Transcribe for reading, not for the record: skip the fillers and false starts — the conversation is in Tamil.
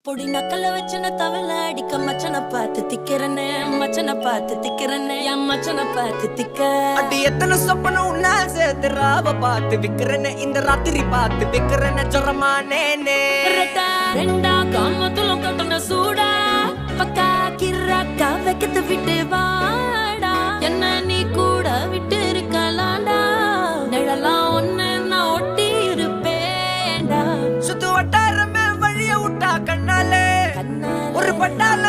பொடி நக்கல வச்சுன தவள அடிக்க மச்சனை பார்த்து திக்கிறனே மச்சனை பார்த்து திக்கிறனே என் மச்சனை பார்த்து திக்க அடி எத்தனை சொப்பனம் உன்னா சேர்த்து ராவ பார்த்து விக்கிறனே இந்த ராத்திரி பார்த்து விக்கிறனே ஜொரமானேனே ரெண்டா காமத்துல கட்டண சூடா பக்கா கிராக்கா வைக்கத்து விட்டு வாடா என்ன நீ கூட விட்டு இருக்கலாண்டா நிழலாம் ஒன்னு நான் ஒட்டி இருப்பேன்டா சுத்து வட்டாரமே வழிய விட்டா கண்ணாலே ஒரு பட்டால